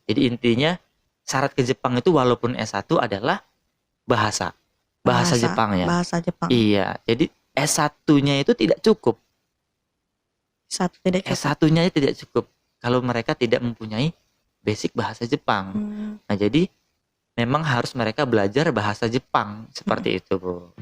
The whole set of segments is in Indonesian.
Jadi intinya syarat ke Jepang itu walaupun S1 adalah bahasa Jepangnya. Bahasa Jepang. Iya, jadi S1-nya itu tidak cukup. S1-nya tidak cukup kalau mereka tidak mempunyai basic bahasa Jepang. Nah, jadi memang harus mereka belajar bahasa Jepang seperti itu, Bu.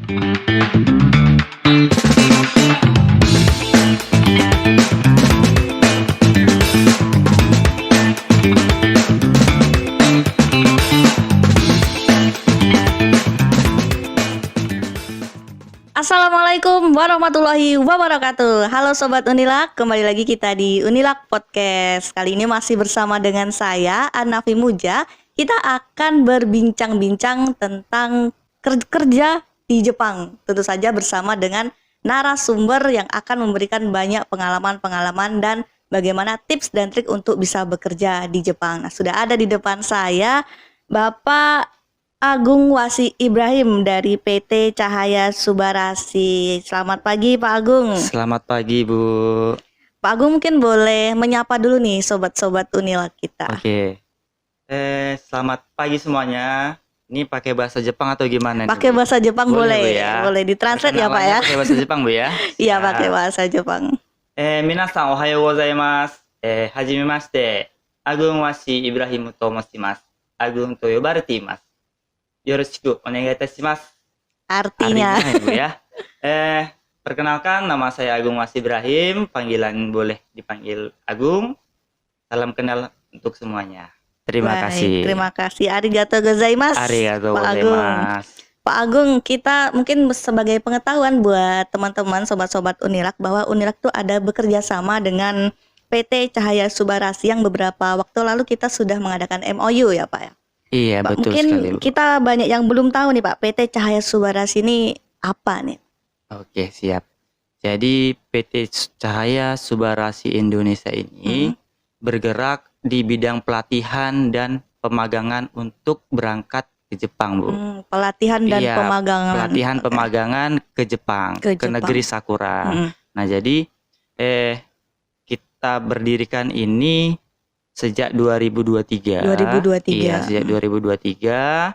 Assalamualaikum warahmatullahi wabarakatuh. Halo Sobat Unilak, kembali lagi kita di Unilak Podcast. Kali ini masih bersama dengan saya, Anafi Muja. Kita akan berbincang-bincang tentang kerja di Jepang. Tentu saja bersama dengan narasumber yang akan memberikan banyak pengalaman-pengalaman dan bagaimana tips dan trik untuk bisa bekerja di Jepang. Nah, sudah ada di depan saya Bapak Agung Wasi Ibrahim dari PT Cahaya Subarasi. Selamat pagi Pak Agung. Selamat pagi, Bu. Pak Agung mungkin boleh menyapa dulu nih sobat-sobat Unilak kita. Oke. Selamat pagi semuanya. Ini pakai bahasa Jepang atau gimana? Pakai bahasa Jepang boleh. Bu, ya? Boleh ditranslate ya Pak ya. Pakai bahasa Jepang, Bu ya. Iya, pakai bahasa Jepang. Minasan ohayo gozaimasu. Hajimemashite. Agung Wasi Ibrahim to moshimasu. Agung to yobarete imasu. Yoroshiku onegai itashimasu. Artinya Bu ya. Perkenalkan, nama saya Agung Wasi Ibrahim. Panggilan boleh dipanggil Agung. Salam kenal untuk semuanya. Terima kasih. Terima kasih. Arigatou gozaimasu. Arigatou Pak Agung. gozaimasu. Pak Agung, kita mungkin sebagai pengetahuan buat teman-teman sobat-sobat Unilak bahwa Unilak itu ada bekerja sama dengan PT Cahaya Subarasi yang beberapa waktu lalu kita sudah mengadakan MOU ya Pak ya. Iya, Pak, betul mungkin sekali, Bu. kita banyak yang belum tahu nih Pak, PT Cahaya Subarasi ini apa nih? Oke, siap. Jadi PT Cahaya Subarasi Indonesia ini bergerak di bidang pelatihan dan pemagangan untuk berangkat ke Jepang, Bu. Pelatihan dan Iya, pemagangan. pelatihan pemagangan ke Jepang, ke negeri Sakura. Nah, jadi kita berdirikan ini sejak 2023. 2023. Iya, sejak 2023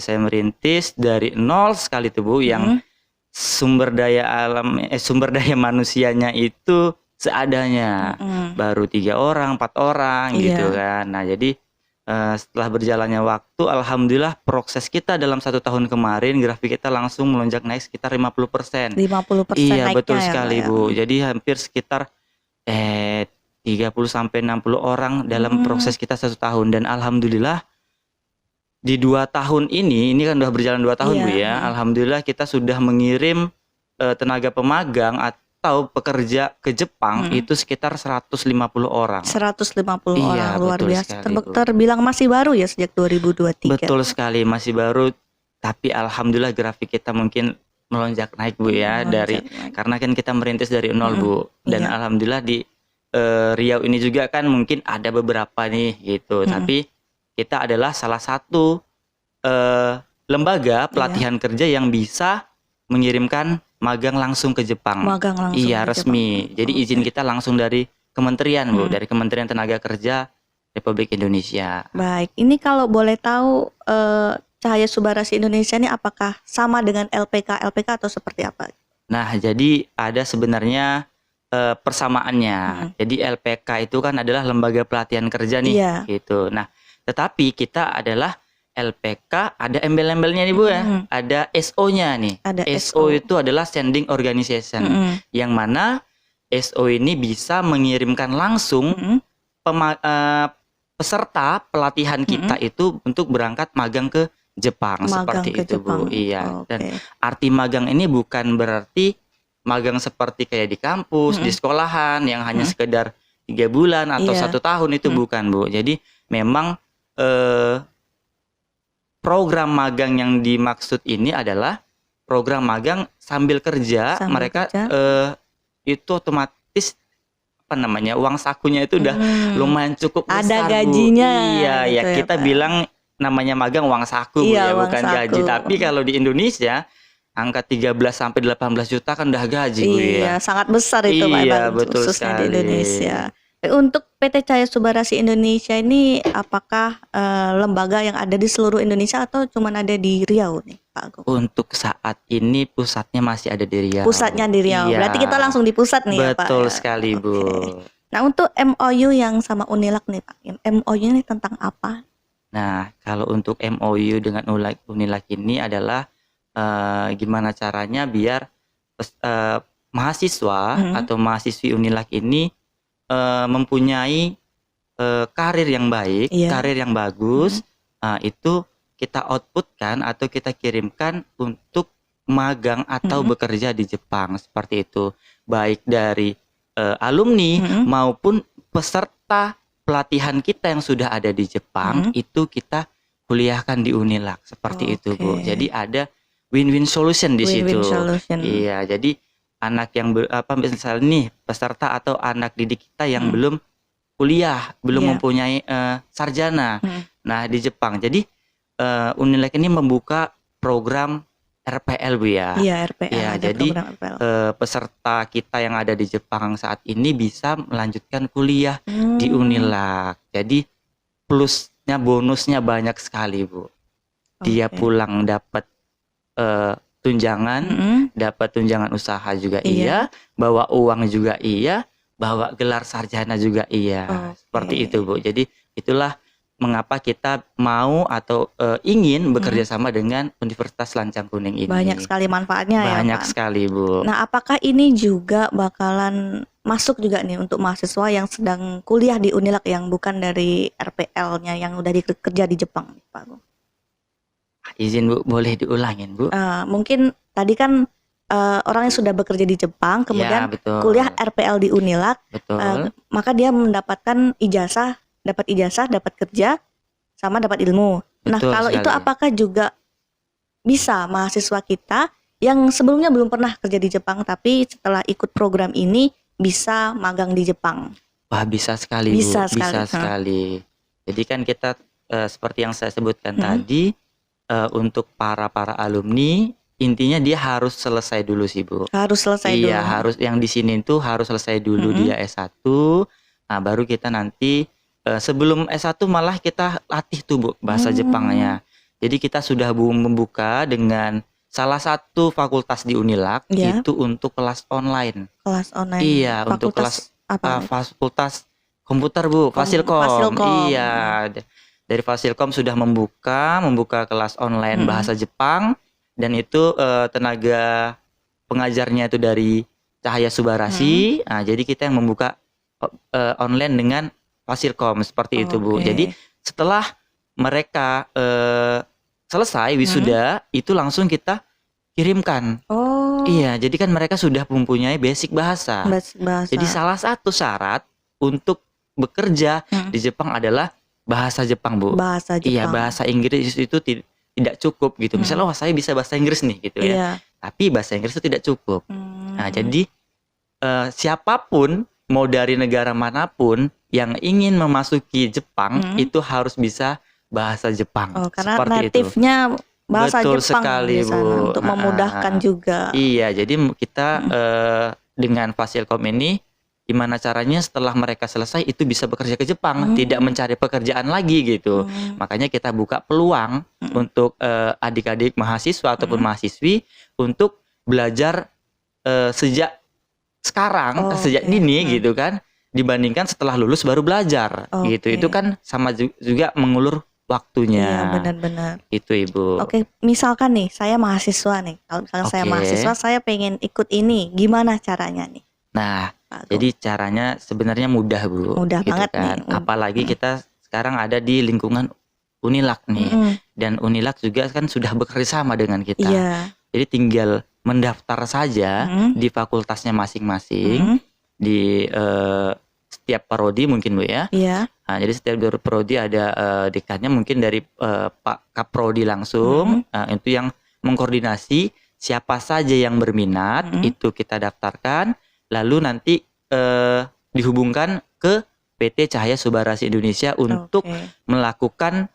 saya merintis dari nol sekali tuh, Bu, yang sumber daya manusianya itu seadanya. Baru 3 orang, 4 orang gitu kan. Nah, jadi setelah berjalannya waktu, alhamdulillah proses kita dalam 1 tahun kemarin grafik kita langsung melonjak naik sekitar 50%. 50% Iya, naiknya betul ya, sekali, Pak, ya. Bu. Jadi hampir sekitar 30 sampai 60 orang dalam proses kita 1 tahun, dan alhamdulillah di 2 tahun ini kan udah berjalan 2 tahun, Bu ya. Alhamdulillah kita sudah mengirim tenaga pemagang atau pekerja ke Jepang itu sekitar 150 orang. 150 Iya, orang, luar betul biasa. sekali, Bu. Terbilang masih baru ya sejak 2023. Betul sekali, masih baru, tapi alhamdulillah grafik kita mungkin melonjak naik, Bu ya, karena kan kita merintis dari nol, Bu. Dan alhamdulillah di Riau ini juga kan mungkin ada beberapa nih gitu, tapi kita adalah salah satu lembaga pelatihan kerja yang bisa mengirimkan magang langsung ke Jepang. Magang langsung iya, ke resmi. Jepang. Jadi izin kita langsung dari kementerian, Bu, dari Kementerian Tenaga Kerja Republik Indonesia. Baik, ini kalau boleh tahu Cahaya Subarasi Indonesia ini apakah sama dengan LPK atau seperti apa? Nah, jadi ada sebenarnya persamaannya. Jadi LPK itu kan adalah lembaga pelatihan kerja nih, gitu. Nah, tetapi kita adalah LPK, ada embel-embelnya nih, Bu ya. Ada SO-nya nih. Ada SO itu adalah standing organization, yang mana SO ini bisa mengirimkan langsung peserta pelatihan kita itu untuk berangkat magang ke Jepang, seperti itu, Bu. Iya. Dan arti magang ini bukan berarti magang seperti kayak di kampus, di sekolahan yang hanya sekedar 3 bulan atau 1 tahun, itu bukan, Bu. Jadi memang program magang yang dimaksud ini adalah program magang sambil kerja. Mereka itu otomatis uang sakunya itu udah lumayan cukup besar, ada gajinya, Bu. Iya, gitu ya kita Pak. bilang namanya magang uang saku, Bu, ya, bukan gaji. Tapi kalau di Indonesia angka 13 sampai 18 juta kan udah gaji, Bu, ya. Iya, sangat besar itu, Pak. Iya, betul khususnya sekali. di Indonesia. Untuk PT Cahaya Subarasi Indonesia ini apakah lembaga yang ada di seluruh Indonesia atau cuman ada di Riau nih, Pak Agung? Untuk saat ini pusatnya masih ada di Riau. Pusatnya di Riau. Iya. Berarti kita langsung di pusat nih ya, Pak. Betul ya? sekali, Oke. Bu. Nah, untuk MOU yang sama Unilak nih, Pak. MOU ini tentang apa? Nah, kalau untuk MOU dengan Unilak ini adalah gimana caranya biar mahasiswa atau mahasiswi Unilak ini mempunyai karir yang baik, karir yang bagus, itu kita outputkan atau kita kirimkan untuk magang atau bekerja di Jepang, seperti itu. Baik dari alumni maupun peserta pelatihan kita yang sudah ada di Jepang, itu kita kuliahkan di Unilak, seperti itu, Bu. Jadi ada win-win solution di situ. Iya, jadi anak yang misalnya nih peserta atau anak didik kita yang belum kuliah, belum mempunyai sarjana. Nah, di Jepang. Jadi Unilak ini membuka program RPL, Bu ya. Iya, RPL. Ya, jadi peserta kita yang ada di Jepang saat ini bisa melanjutkan kuliah di Unilak. Jadi plusnya, bonusnya banyak sekali, Bu. Dia pulang dapat tunjangan, dapat tunjangan usaha juga iya, bawa uang juga iya, bawa gelar sarjana juga iya. Seperti itu, Bu. Jadi itulah mengapa kita mau atau ingin bekerja sama dengan Universitas Lancang Kuning ini. Banyak sekali manfaatnya ya, Pak. Banyak sekali, Bu. Nah, apakah ini juga bakalan masuk juga nih untuk mahasiswa yang sedang kuliah di Unilak yang bukan dari RPL-nya yang udah kerja di Jepang, Pak Agung? Izin, Bu, boleh diulangin, Bu? Mungkin tadi kan orang yang sudah bekerja di Jepang kemudian kuliah RPL di Unilak, maka dia mendapatkan ijazah, dapat kerja, sama dapat ilmu. Nah, kalau itu apakah juga bisa mahasiswa kita yang sebelumnya belum pernah kerja di Jepang tapi setelah ikut program ini bisa magang di Jepang? Wah, bisa sekali, Bu. Bisa sekali. Jadi kan kita seperti yang saya sebutkan tadi, untuk para alumni, intinya dia harus selesai dulu sih, Bu. Harus selesai dulu. Iya, harus, yang di sini tuh harus selesai dulu dia S1. Nah, baru kita nanti sebelum S1 malah kita latih tuh, Bu, bahasa Jepangnya. Jadi kita sudah membuka dengan salah satu fakultas di Unilak, itu untuk kelas online. Kelas online. Iya, untuk kelas fakultas komputer, Bu, Fasilkom. Iya. Dari Fasilkom sudah membuka kelas online bahasa Jepang, dan itu tenaga pengajarnya itu dari Cahaya Subarasi. Nah, jadi kita yang membuka online dengan Fasilkom, seperti itu, Bu. Jadi setelah mereka selesai wisuda, itu langsung kita kirimkan. Iya, jadi kan mereka sudah mempunyai basic bahasa. Jadi salah satu syarat untuk bekerja di Jepang adalah bahasa Jepang, Bu. Bahasa Jepang. Iya, bahasa Inggris itu tidak cukup gitu. Misalnya, saya bisa bahasa Inggris nih gitu ya. Tapi bahasa Inggris itu tidak cukup. Nah, jadi siapapun mau dari negara manapun yang ingin memasuki Jepang itu harus bisa bahasa Jepang. Karena seperti native-nya bahasa Betul Jepang sekali, di sana, Bu. untuk memudahkan juga. Iya, jadi kita dengan Fasilkom ini, gimana caranya setelah mereka selesai itu bisa bekerja ke Jepang, tidak mencari pekerjaan lagi gitu. Makanya kita buka peluang untuk adik-adik mahasiswa ataupun mahasiswi untuk belajar sejak sekarang, sejak dini gitu kan, dibandingkan setelah lulus baru belajar gitu. Itu kan sama juga mengulur waktunya. Iya, benar-benar. Itu, Ibu. Oke, misalkan nih saya mahasiswa nih. Kalau misalkan saya mahasiswa, saya pengen ikut ini, gimana caranya nih? Nah, jadi caranya sebenarnya mudah, Bu. Mudah gitu banget kan. nih. Apalagi kita sekarang ada di lingkungan Unilak nih. Dan Unilak juga kan sudah bekerja sama dengan kita. Iya. Jadi tinggal mendaftar saja di fakultasnya masing-masing, di setiap prodi mungkin, Bu ya. Iya. Nah, jadi setiap prodi ada dekannya, mungkin dari Pak Kaprodi langsung. Itu yang mengkoordinasi siapa saja yang berminat, itu kita daftarkan. Lalu nanti dihubungkan ke PT Cahaya Subarasi Indonesia untuk melakukan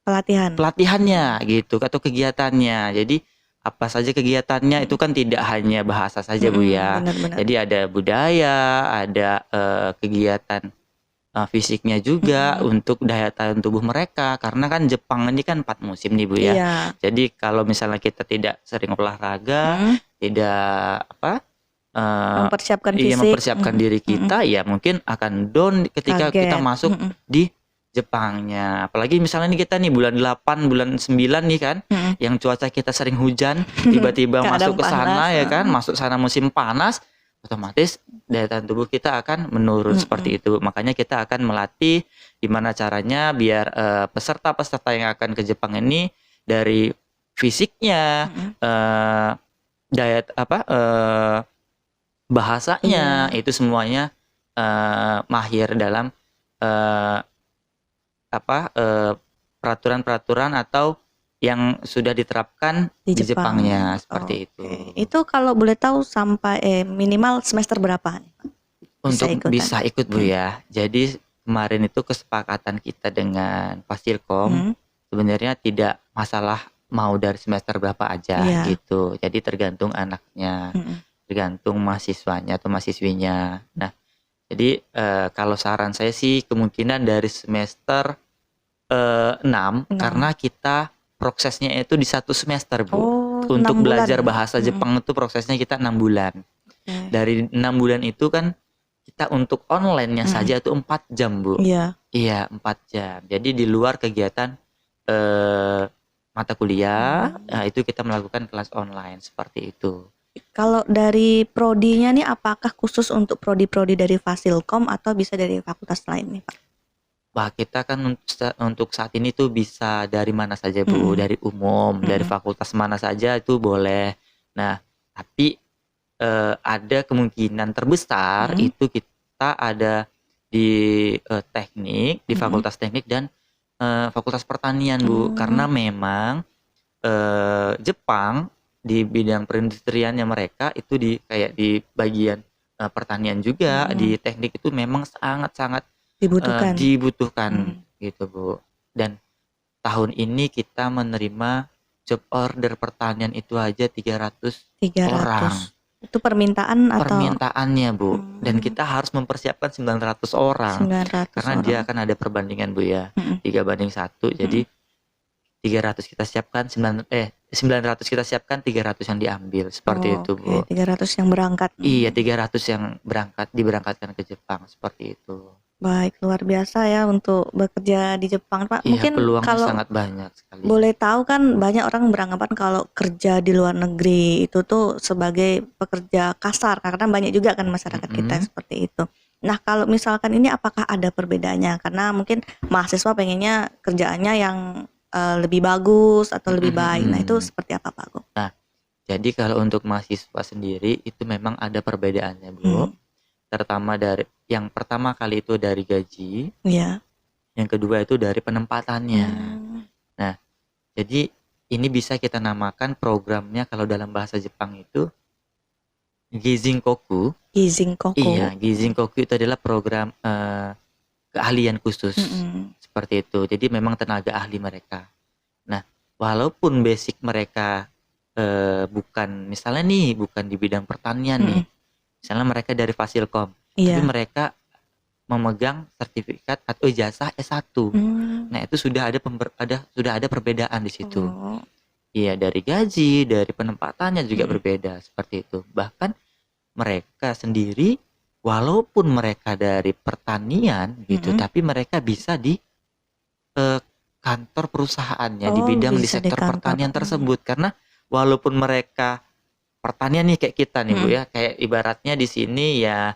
pelatihannya gitu, atau kegiatannya. Jadi apa saja kegiatannya itu kan tidak hanya bahasa saja Bu ya. Benar-benar. Jadi ada budaya, ada kegiatan fisiknya juga untuk daya tahan tubuh mereka, karena kan Jepang ini kan 4 musim nih Bu ya. Iya. Jadi kalau misalnya kita tidak sering olahraga, tidak Mempersiapkan iya fisik. mempersiapkan diri kita, ya mungkin akan down ketika kita Kaget. masuk di Jepangnya. Apalagi misalnya nih kita nih bulan 8, bulan 9 nih kan, yang cuaca kita sering hujan, tiba-tiba Kadang masuk ke sana panas, ya kan, masuk sana musim panas, otomatis daya tahan tubuh kita akan menurun seperti itu. Makanya kita akan melatih gimana caranya biar peserta-peserta yang akan ke Jepang ini dari fisiknya, daya bahasanya itu semuanya mahir dalam peraturan-peraturan atau yang sudah diterapkan Di di Jepang. Jepangnya seperti itu. Itu kalau boleh tahu sampai minimal semester berapa nih, Pak? Untuk ikutan? bisa ikut Bu ya. Jadi kemarin itu kesepakatan kita dengan Fasilkom sebenarnya tidak masalah mau dari semester berapa aja gitu. Jadi tergantung anaknya, tergantung mahasiswanya atau mahasiswinya. Nah, jadi kalau saran saya sih kemungkinan dari semester 6 karena kita prosesnya itu di 1 semester Bu. Untuk 6 belajar bulan. bahasa Jepang itu prosesnya kita 6 bulan. Dari 6 bulan itu kan kita untuk online-nya saja itu 4 jam Bu. Iya 4 jam. Jadi di luar kegiatan mata kuliah, itu kita melakukan kelas online seperti itu. Kalau dari prodinya nih, apakah khusus untuk prodi-prodi dari Fasilkom atau bisa dari fakultas lain nih Pak? Wah, kita kan untuk saat ini tuh bisa dari mana saja Bu, dari umum, dari fakultas mana saja itu boleh. Nah, tapi ada kemungkinan terbesar itu kita ada di teknik, di fakultas teknik dan fakultas pertanian Bu, karena memang Jepang di bidang perindustriannya mereka itu kayak di bagian pertanian juga, di teknik itu memang sangat-sangat dibutuhkan gitu Bu. Dan tahun ini kita menerima job order pertanian itu aja 300 orang. Itu permintaan atau? Permintaannya Bu. Dan kita harus mempersiapkan 900 orang. 900 karena orang. Dia akan ada perbandingan Bu ya. 3:1. Jadi 300 kita siapkan 900 kita siapkan, 300 yang diambil seperti itu Bu. 300 yang berangkat. Iya, 300 yang diberangkatkan ke Jepang seperti itu. Baik, luar biasa ya untuk bekerja di Jepang Pak. Iya, Mungkin peluangnya kalau sangat banyak sekali. boleh tahu kan banyak orang beranggapan kalau kerja di luar negeri itu tuh sebagai pekerja kasar, karena banyak juga kan masyarakat kita seperti itu. Nah, kalau misalkan ini apakah ada perbedaannya? Karena mungkin mahasiswa pengennya kerjaannya yang lebih bagus atau lebih baik. Nah, itu seperti apa Pak Agung? Nah, jadi kalau untuk mahasiswa sendiri itu memang ada perbedaannya Bu. Terutama dari yang pertama kali itu dari gaji. Yang kedua itu dari penempatannya. Nah, jadi ini bisa kita namakan programnya kalau dalam bahasa Jepang itu Gizinkoku. Iya, Gizinkoku itu adalah program keahlian khusus. Seperti itu. Jadi memang tenaga ahli mereka. Nah, walaupun basic mereka bukan di bidang pertanian nih. Misalnya mereka dari Fasilkom, tapi mereka memegang sertifikat atau ijazah S1. Nah, itu sudah ada perbedaan di situ. Iya, dari gaji, dari penempatannya juga berbeda seperti itu. Bahkan mereka sendiri walaupun mereka dari pertanian gitu, tapi mereka bisa di kantor perusahaannya di bidang di sektor pertanian tersebut, karena walaupun mereka pertanian nih kayak kita nih Bu ya, kayak ibaratnya di sini ya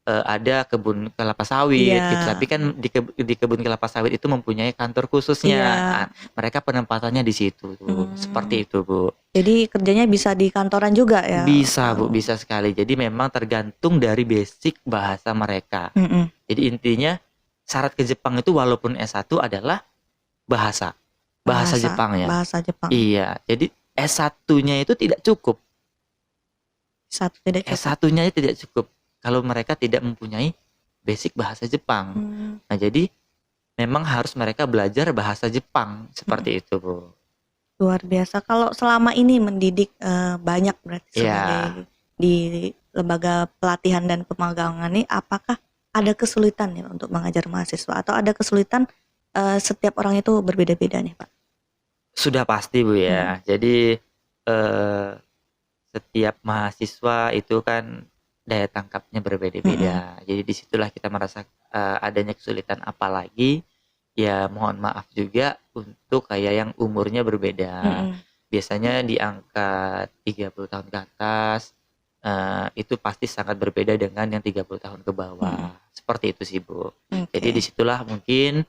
ada kebun kelapa sawit gitu, tapi kan di kebun kelapa sawit itu mempunyai kantor khususnya. Nah, mereka penempatannya di situ tuh. Seperti itu Bu. Jadi kerjanya bisa di kantoran juga ya? Bisa Bu, bisa sekali. Jadi memang tergantung dari basic bahasa mereka. Jadi intinya syarat ke Jepang itu walaupun S1 adalah bahasa Jepang ya. Bahasa Jepang. Iya, jadi S1-nya itu tidak cukup. S1-nya tidak cukup kalau mereka tidak mempunyai basic bahasa Jepang. Nah, jadi memang harus mereka belajar bahasa Jepang seperti itu Bu. Luar biasa. Kalau selama ini mendidik banyak berarti Iya. sebagai di lembaga pelatihan dan pemagangan ini, apakah ada kesulitan nih untuk mengajar mahasiswa atau ada kesulitan setiap orang itu berbeda-beda nih Pak? Sudah pasti Bu ya. Jadi setiap mahasiswa itu kan daya tangkapnya berbeda-beda. Jadi disitulah kita merasa adanya kesulitan, apalagi ya mohon maaf juga untuk kayak yang umurnya berbeda. Biasanya di angka 30 tahun ke atas itu pasti sangat berbeda dengan yang 30 tahun ke bawah. Seperti itu sih Bu. Jadi disitulah mungkin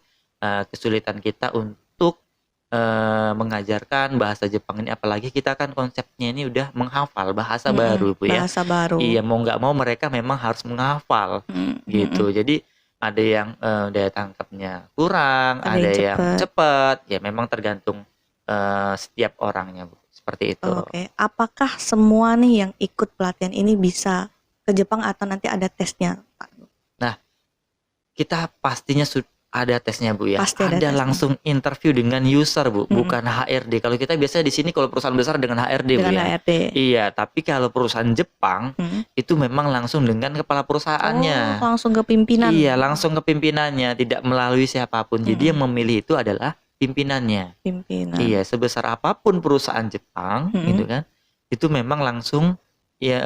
kesulitan kita untuk mengajarkan bahasa Jepang ini, apalagi kita kan konsepnya ini udah menghafal bahasa baru Bu ya. Bahasa baru. Iya, mau nggak mau mereka memang harus menghafal gitu. Jadi ada yang daya tangkapnya kurang, ada yang cepat. Ya memang tergantung setiap orangnya Bu. Seperti itu. Oke. Apakah semua nih yang ikut pelatihan ini bisa ke Jepang atau nanti ada tesnya Pak? Nah, kita pastinya ada tesnya Bu ya. Pasti ada Ada tesnya. langsung interview dengan user Bu, bukan HRD. Kalau kita biasa di sini kalau perusahaan besar dengan HRD Bu Dengan ya. HRD. Iya, tapi kalau perusahaan Jepang itu memang langsung dengan kepala perusahaannya. Langsung ke pimpinan. Iya, langsung ke pimpinannya, tidak melalui siapapun. Jadi yang memilih itu adalah pimpinannya. Pimpinan. Iya, sebesar apapun perusahaan Jepang gitu kan, itu memang langsung ya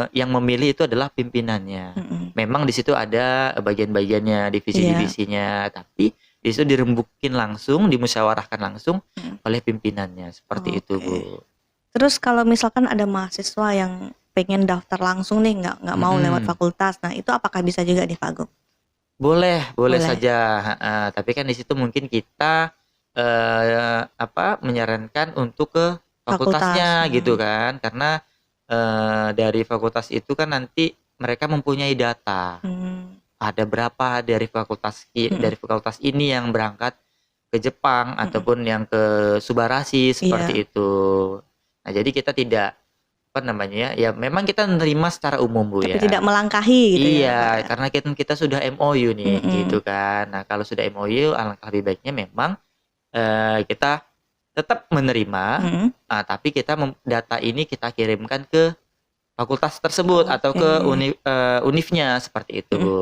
yang memilih itu adalah pimpinannya. Memang di situ ada bagian-bagiannya, divisi-divisinya, tapi di situ dirembukin langsung, dimusyawarahkan langsung oleh pimpinannya. Seperti itu Bu. Terus kalau misalkan ada mahasiswa yang pengen daftar langsung nih, nggak mau lewat fakultas, nah itu apakah bisa juga nih Pak Agung? Boleh saja. Tapi kan di situ mungkin kita menyarankan untuk ke fakultasnya gitu kan, karena dari fakultas itu kan nanti mereka mempunyai data. Ada berapa dari fakultas ini yang berangkat ke Jepang ataupun yang ke Subarashi seperti itu. Nah, jadi kita tidak ya memang kita menerima secara umum Bu Tapi ya. tidak melangkahi gitu ya. Iya, karena kita sudah MOU nih gitu kan. Nah, kalau sudah MOU alangkah lebih baiknya memang kita tetap menerima, tapi kita data ini kita kirimkan ke fakultas tersebut atau ke univnya seperti itu Bu.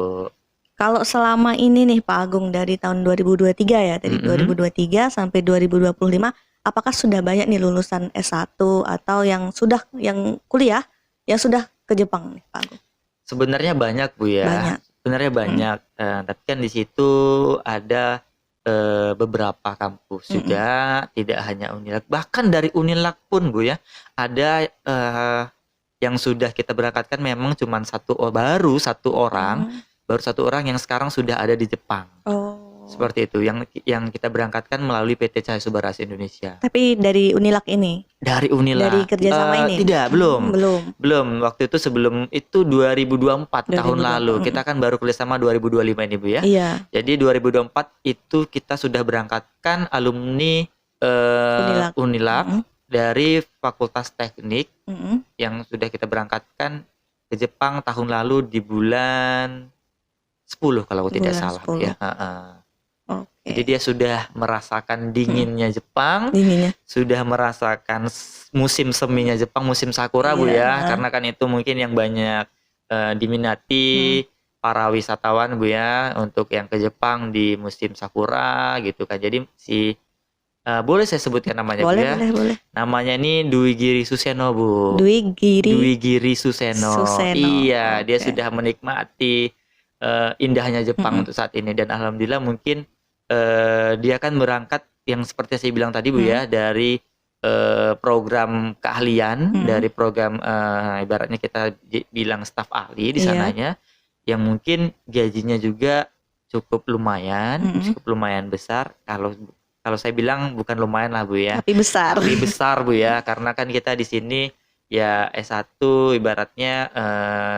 Kalau selama ini nih Pak Agung dari tahun 2023 ya, dari 2023 sampai 2025, apakah sudah banyak nih lulusan S1 atau yang kuliah yang sudah ke Jepang nih Pak Agung? Sebenarnya banyak Bu ya. Banyak. Sebenarnya banyak. Tapi kan di situ ada beberapa kampus juga, tidak hanya Unilak, bahkan dari Unilak pun Bu ya, ada yang sudah kita berangkatkan memang cuma baru satu orang yang sekarang sudah ada di Jepang. Seperti itu yang kita berangkatkan melalui PT Cahaya Subarashi Indonesia. Tapi dari Unilak ini? Dari Unilak. Dari kerjasama ini? Tidak, belum. Waktu itu sebelum itu 2024 tahun lalu. Kita kan baru kerjasama 2025 ini Bu ya. Iya. Jadi 2024 itu kita sudah berangkatkan alumni Unilak dari Fakultas Teknik yang sudah kita berangkatkan ke Jepang tahun lalu di bulan 10 kalau tidak salah 10. ya. Jadi dia sudah merasakan dinginnya Jepang, sudah merasakan musim seminya Jepang, musim sakura Bu ya, karena kan itu mungkin yang banyak diminati para wisatawan Bu ya, untuk yang ke Jepang di musim sakura gitu kan. Jadi boleh saya sebutkan namanya Bu ya? Boleh. Namanya ini Duigiri Suseno Bu. Duigiri Suseno. Iya, dia sudah menikmati indahnya Jepang untuk saat ini, dan alhamdulillah mungkin dia kan berangkat yang seperti saya bilang tadi Bu ya, dari program keahlian, dari program ibaratnya kita bilang staf ahli di sananya, yang mungkin gajinya juga cukup lumayan besar. Kalau saya bilang bukan lumayan lah Bu ya, tapi besar Bu ya, karena kan kita di sini ya S1 ibaratnya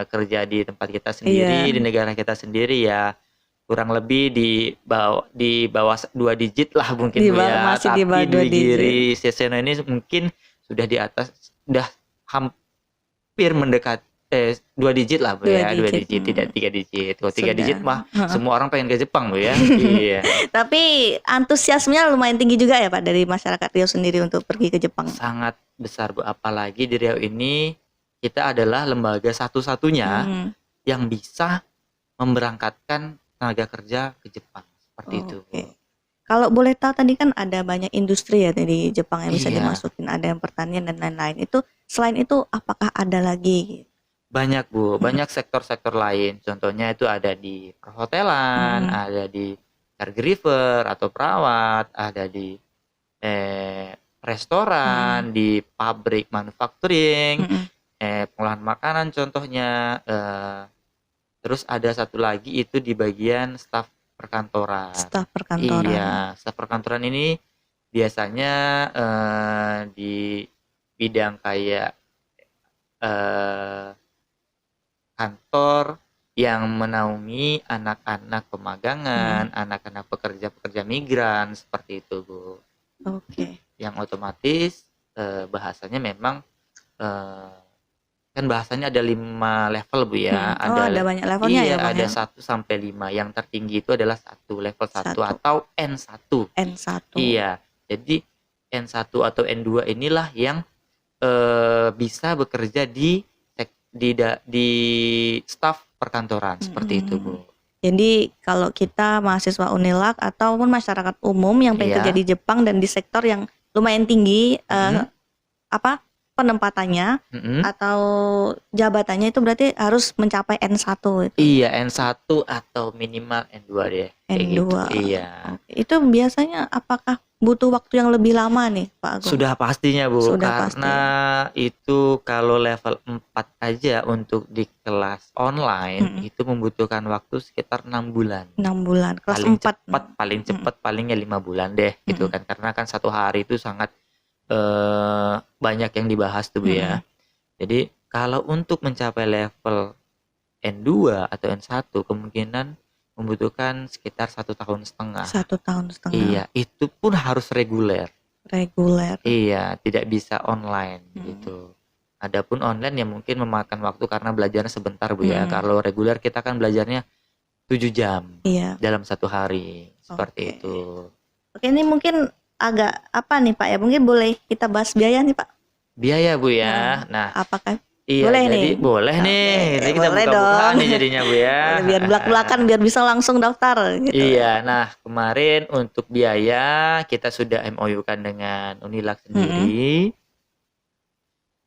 kerja di tempat kita sendiri, di negara kita sendiri ya, kurang lebih di bawah 2 digit lah mungkin Bu ya. Masih di bawah 2 digit. Tapi Duigiri Suseno ini mungkin sudah di atas, sudah hampir mendekati 2 digit lah Bu 2 ya, 2 digit. digit, tidak 3 digit. Kalau 3 Sudah. digit mah semua orang pengen ke Jepang Bu ya. Iya. Tapi antusiasmenya lumayan tinggi juga ya Pak dari masyarakat Riau sendiri untuk pergi ke Jepang. Sangat besar Bu, apalagi di Riau ini kita adalah lembaga satu-satunya yang bisa memberangkatkan tenaga kerja ke Jepang. Seperti itu Bu. Kalau boleh tahu tadi kan ada banyak industri ya di Jepang yang bisa Iya. dimasukin, ada yang pertanian dan lain-lain. Itu selain itu apakah ada lagi? Banyak Bu, banyak sektor-sektor lain. Contohnya itu ada di perhotelan, ada di caregiver atau perawat, ada di restoran, di pabrik manufacturing, pengolahan makanan contohnya. Terus ada satu lagi itu di bagian staf perkantoran. Staf perkantoran. Iya, staf perkantoran ini biasanya di bidang kayak kantor yang menaungi anak-anak pemagangan, anak-anak pekerja-pekerja migran seperti itu Bu. Yang otomatis bahasanya memang kan bahasanya ada 5 level Bu ya. Ada banyak levelnya iya, ya Bang ada ya? 1 sampai 5. Yang tertinggi itu adalah level 1 atau N1. N1. Iya. Jadi N1 atau N2 inilah yang bisa bekerja di staf perkantoran seperti itu Bu. Jadi kalau kita mahasiswa Unilak ataupun masyarakat umum yang pengen kerja di Jepang dan di sektor yang lumayan tinggi penempatannya atau jabatannya itu berarti harus mencapai N1 itu. Iya, N1 atau minimal N2 deh. N2. Gitu. Iya. Itu biasanya apakah butuh waktu yang lebih lama nih Pak Agung? Sudah pastinya Bu, Sudah karena itu kalau level 4 aja untuk di kelas online itu membutuhkan waktu sekitar 6 bulan. 6 bulan, kelas paling 4. cepat, paling cepat palingnya 5 bulan deh gitu kan, karena kan 1 hari itu sangat banyak yang dibahas tuh Bu ya. Jadi kalau untuk mencapai level N2 atau N1 kemungkinan membutuhkan sekitar 1,5 tahun. 1,5 tahun. Iya, itu pun harus reguler. Iya, tidak bisa online gitu. Adapun online ya mungkin memakan waktu karena belajarnya sebentar Bu ya. Kalau reguler kita kan belajarnya 7 jam dalam 1 hari seperti itu. Oke, ini mungkin agak apa nih Pak ya? Mungkin boleh kita bahas biaya nih Pak. Biaya Bu ya. Nah, apakah boleh nih? Boleh nih. Jadi kita buka-bukaan nih jadinya Bu ya. Biar belak-belakan biar bisa langsung daftar gitu. Iya, nah kemarin untuk biaya kita sudah MOU-kan dengan Unilak sendiri.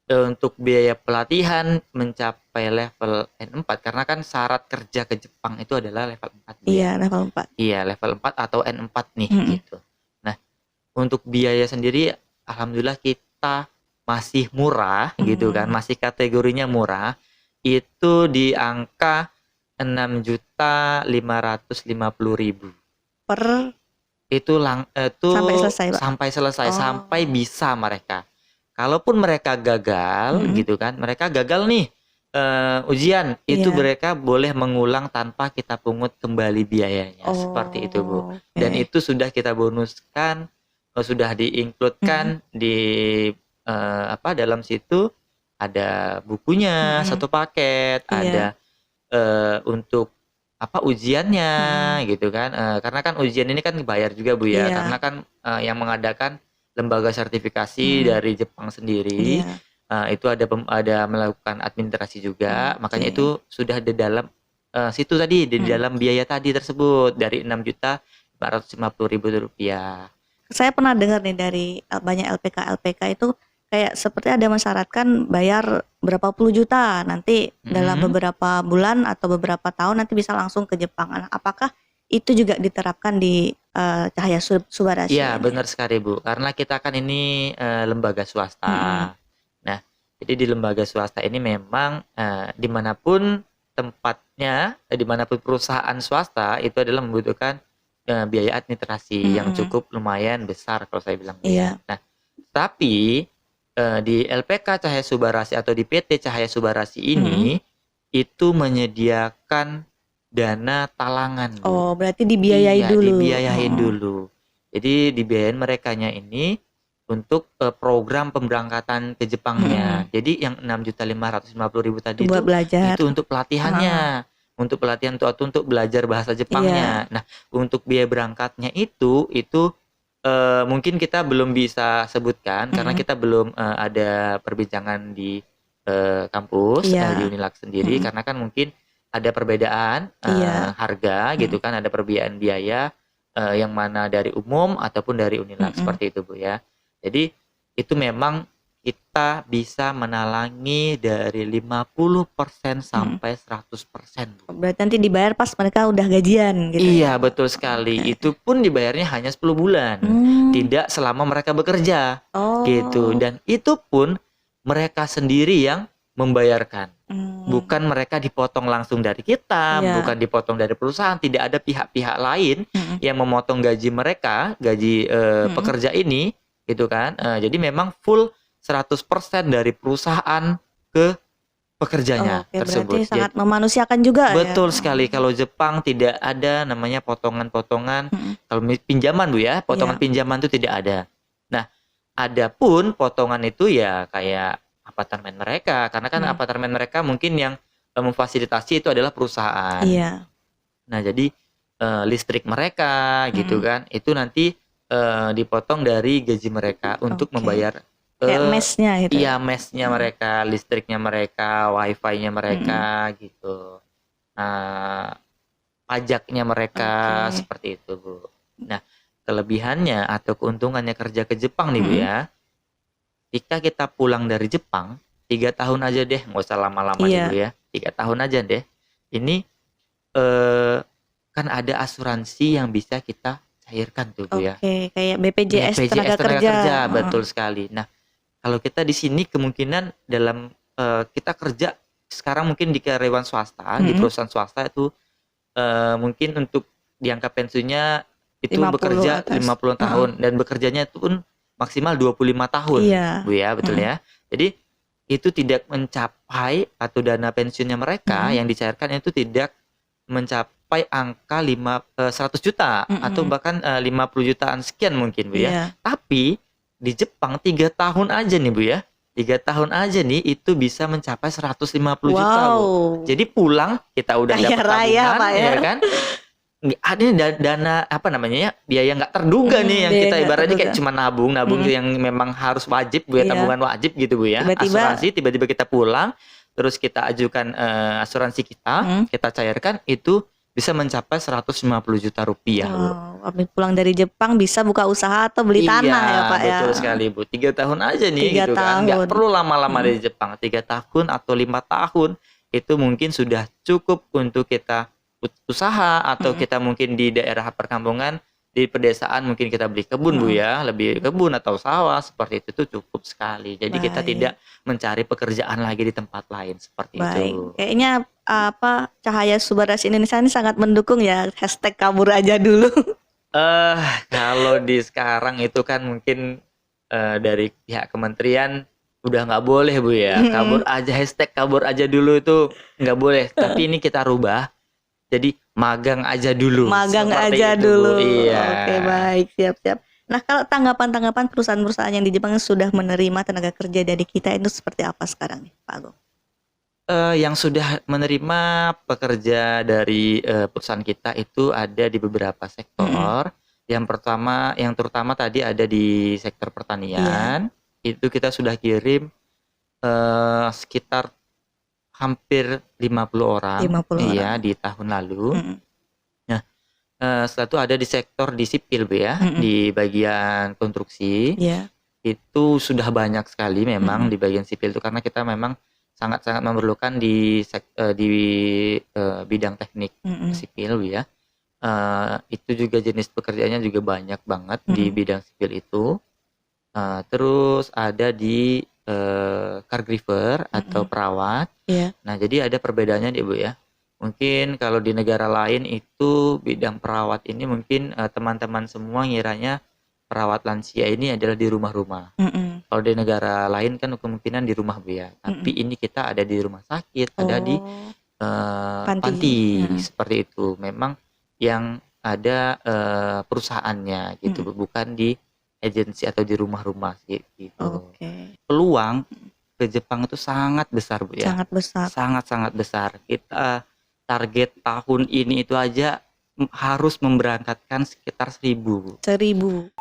Untuk biaya pelatihan mencapai level N4 karena kan syarat kerja ke Jepang itu adalah level 4. Iya, level 4. Iya, level 4 atau N4 nih gitu. Nah, untuk biaya sendiri alhamdulillah kita masih murah gitu kan, masih kategorinya murah. Itu di angka 6.550.000 per itu sampai selesai Pak. Sampai bisa mereka. Kalaupun mereka gagal gitu kan, mereka gagal nih ujian, itu mereka boleh mengulang tanpa kita pungut kembali biayanya. Seperti itu Bu. Dan itu sudah kita bonuskan, sudah di-include-kan di dalam situ ada bukunya 1 paket, ada untuk ujiannya gitu kan, karena kan ujian ini kan bayar juga Bu ya, karena kan yang mengadakan lembaga sertifikasi dari Jepang sendiri, itu ada melakukan administrasi juga, makanya itu sudah di dalam situ tadi, di dalam biaya tadi tersebut dari Rp6.450.000. Saya pernah dengar nih dari banyak LPK itu kayak seperti ada mensyaratkan bayar berapa puluh juta nanti dalam beberapa bulan atau beberapa tahun nanti bisa langsung ke Jepang. Nah, apakah itu juga diterapkan di Cahaya Subarashi? Iya, benar sekali Bu. Karena kita kan ini lembaga swasta. Nah, jadi di lembaga swasta ini memang dimanapun tempatnya, dimanapun perusahaan swasta itu adalah membutuhkan biaya administrasi yang cukup lumayan besar kalau saya bilang. Nah, tapi di LPK Cahaya Subarashi atau di PT Cahaya Subarashi ini itu menyediakan dana talangan. Berarti dibiayai dulu. Dibiayain dulu. Jadi dibiayain merekanya ini untuk program pemberangkatan ke Jepangnya. Jadi yang 6.550.000 tadi Itu buat belajar. itu untuk pelatihannya, untuk pelatihan untuk belajar bahasa Jepangnya. Nah, untuk biaya berangkatnya itu mungkin kita belum bisa sebutkan karena kita belum ada perbincangan di kampus di Unilak sendiri, karena kan mungkin ada perbedaan harga gitu kan, ada perbedaan biaya yang mana dari umum ataupun dari Unilak seperti itu Bu ya. Jadi itu memang kita bisa menalangi dari 50% sampai 100% Bu. Berarti nanti dibayar pas mereka udah gajian gitu Iya, ya? betul sekali. Itu pun dibayarnya hanya 10 bulan. Tidak selama mereka bekerja. Gitu. Dan itu pun mereka sendiri yang membayarkan. Bukan mereka dipotong langsung dari kita, bukan dipotong dari perusahaan, tidak ada pihak-pihak lain yang memotong gaji mereka, gaji pekerja ini, gitu kan. Jadi memang full 100% dari perusahaan ke pekerjanya tersebut. Berarti sangat memanusiakan juga betul sekali. Kalau Jepang tidak ada namanya potongan-potongan. Kalau pinjaman Bu ya, potongan pinjaman itu tidak ada. Nah, ada pun potongan itu ya kayak apartemen mereka, karena kan apartemen mereka mungkin yang memfasilitasi itu adalah perusahaan. Nah, jadi listrik mereka gitu kan, itu nanti dipotong dari gaji mereka untuk membayar kayak mesnya gitu. Iya, mesnya mereka, listriknya mereka, wifi-nya mereka gitu. Pajaknya mereka seperti itu Bu. Nah, kelebihannya atau keuntungannya kerja ke Jepang nih Bu ya. Jika kita pulang dari Jepang 3 tahun aja deh, nggak usah lama-lama nih Bu ya. 3 tahun aja deh. Ini kan ada asuransi yang bisa kita cairkan tuh Bu ya. Kayak BPJS tenaga kerja. Betul sekali. Nah, kalau kita di sini kemungkinan dalam kita kerja sekarang mungkin di karyawan swasta, di perusahaan swasta itu mungkin untuk diangkat pensiunnya itu 50 bekerja atas. 50 tahun dan bekerjanya itu pun maksimal 25 tahun Bu ya, betul ya. Jadi itu tidak mencapai atau dana pensiunnya mereka yang dicairkan itu tidak mencapai angka 100 juta atau bahkan 50 jutaan sekian mungkin Bu ya. Tapi di Jepang 3 tahun aja nih Bu ya. 3 tahun aja nih itu bisa mencapai 150 juta Bu. Jadi pulang kita udah dapat tabungan ya kan. Ada dana apa namanya ya, biaya nggak terduga nih yang kita ibaratnya kayak cuma nabung yang memang harus wajib Bu ya, tabungan wajib gitu Bu ya. Asuransi tiba-tiba kita pulang terus kita ajukan asuransi kita cairkan itu bisa mencapai 150 juta rupiah Bu. Habis pulang dari Jepang bisa buka usaha atau beli tanah ya Pak ya. Betul sekali Bu. 3 tahun aja nih gitu kan. Nggak perlu lama-lama dari Jepang. 3 tahun atau 5 tahun itu mungkin sudah cukup untuk kita usaha atau kita mungkin di daerah perkampungan, di pedesaan mungkin kita beli kebun Bu ya, lebih kebun atau sawah seperti itu tuh cukup sekali. Jadi kita tidak mencari pekerjaan lagi di tempat lain seperti itu. Kayaknya Cahaya Subarasi Indonesia ini sangat mendukung ya #kabur aja dulu. Kalau di sekarang itu kan mungkin dari pihak kementerian udah nggak boleh Bu ya, kabur aja dulu itu nggak boleh. Tapi ini kita rubah. Jadi magang aja dulu. Magang aja dulu. Iya. Oke, baik, siap-siap. Nah, kalau tanggapan perusahaan-perusahaan yang di Jepang yang sudah menerima tenaga kerja dari kita itu seperti apa sekarang nih, Pak Agung? Yang sudah menerima pekerja dari perusahaan kita itu ada di beberapa sektor. Yang terutama tadi ada di sektor pertanian. Itu kita sudah kirim sekitar hampir 50 orang. Iya, di tahun lalu. Nah, setelah itu ada di sektor di sipil Bu ya, di bagian konstruksi. Itu sudah banyak sekali memang di bagian sipil itu karena kita memang sangat-sangat memerlukan di bidang teknik sipil Bu ya. Itu juga jenis pekerjaannya juga banyak banget di bidang sipil itu. Terus ada di caregiver atau perawat. Nah, jadi ada perbedaannya nih Bu ya. Mungkin kalau di negara lain itu bidang perawat ini mungkin teman-teman semua ngiranya perawat lansia ini adalah di rumah-rumah. Kalau di negara lain kan kemungkinan di rumah Bu ya. Tapi ini kita ada di rumah sakit, ada di panti seperti itu. Memang yang ada perusahaannya gitu, bukan di agensi atau di rumah-rumah sih gitu. Oke. Peluang ke Jepang itu sangat besar Bu ya. Sangat besar. Sangat-sangat besar. Kita target tahun ini itu aja harus memberangkatkan sekitar 1.000 Bu. 1.000.